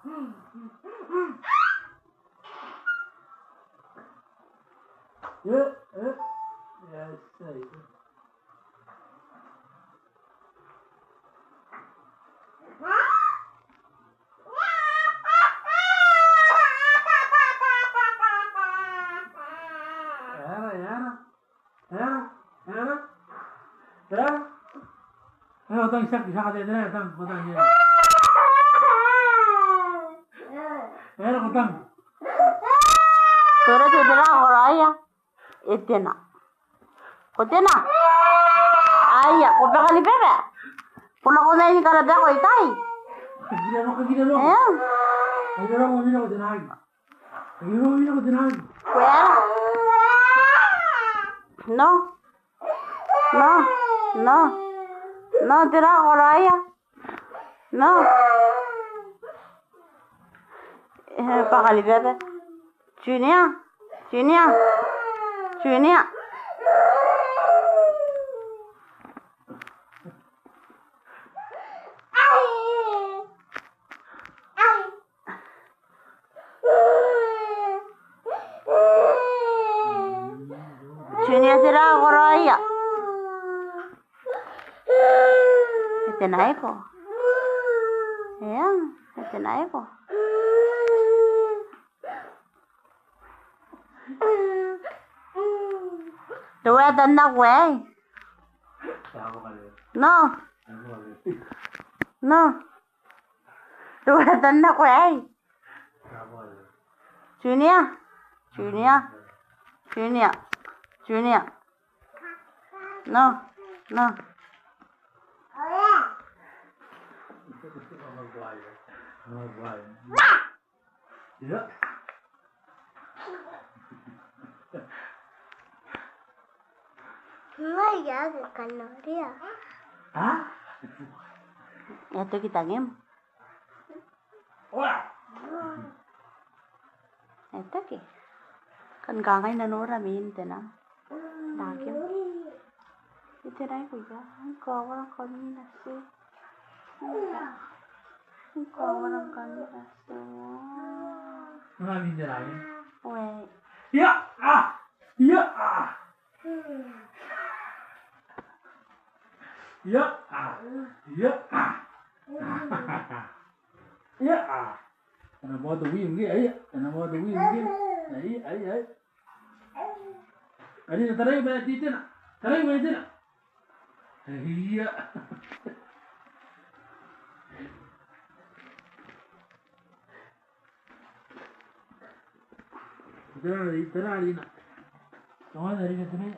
Ya, ya sei. Ayo tang sak ada deh tang potang dia. Ayo potang. Sore cedera oraya. Etena. Kotena. Aya, kota kali bebe. Kuna kona ini kalau dah kau itai. Gila lo. Ayo lo mau minum denai. Ayo lo minum denai. Where? No. No. No. No, cedera oraya. No. Pakali bebe. Junior. Junior. Junior. Junior sila koraya. Ito na ko. Ayan, ito na ko. Tuwa tanda ko eh. No. No. Tuwa tanda ko eh. Junior. Junior. Junior. Junior. No. No. Ya. Mai ya ke kaloria. Hah? Ito kita ngem. Wah. Ito ki. Kan kangay nanuramin tena. Dakim. Ito na ko ya. Ang kawalan kami na si. Ang kawalan kami na si. Ngamin denai. Wait. Ya. Ya. Ya. Ya. Ya. Ana mau tu wim ge ai. Ana mau tu wim ge. Ai. Ani tarai ba titina. Tarai ba titina. Iya. Terali na. Kawan dari sini.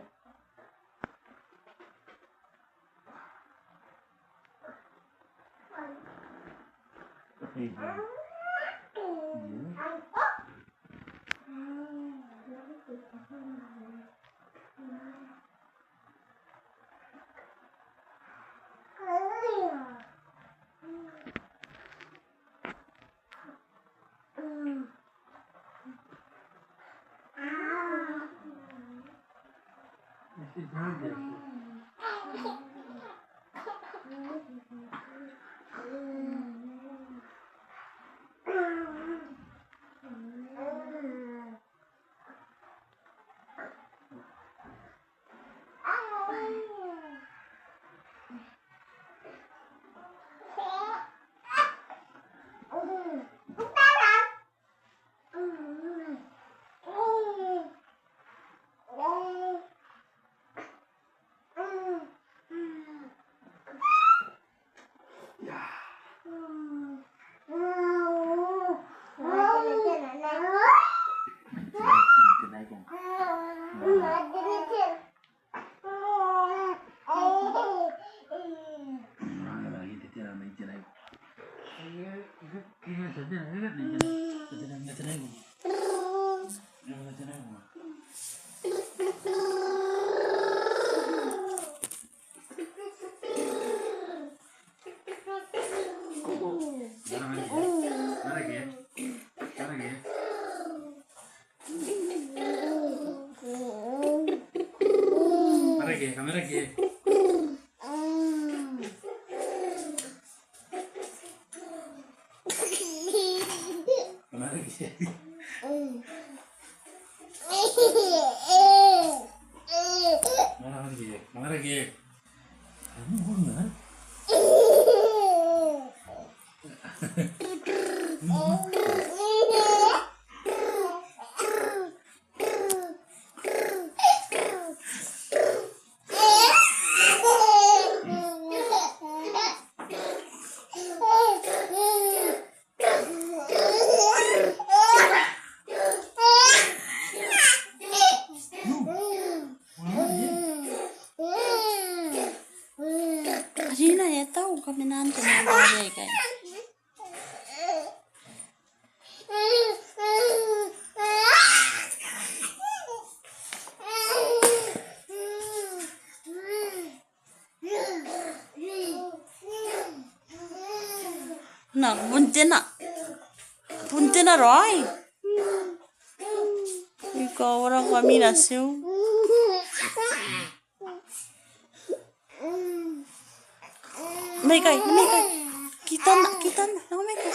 Kamera ke? Mana lagi? Mana lagi? Mana lagi? Kamu benar? Kanina ya tahu kami nanti nanti kayak. Nak bunte na Roy. Ikaw orang kami nasiw. Mekai, kita nak, nak Mekai.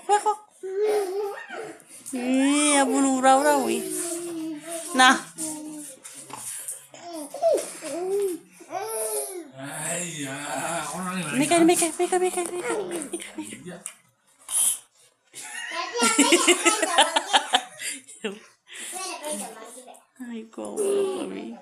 Weko. Abu nurau wi. Nah. Ayah, orang ini. Mekai. Ay, kau kami.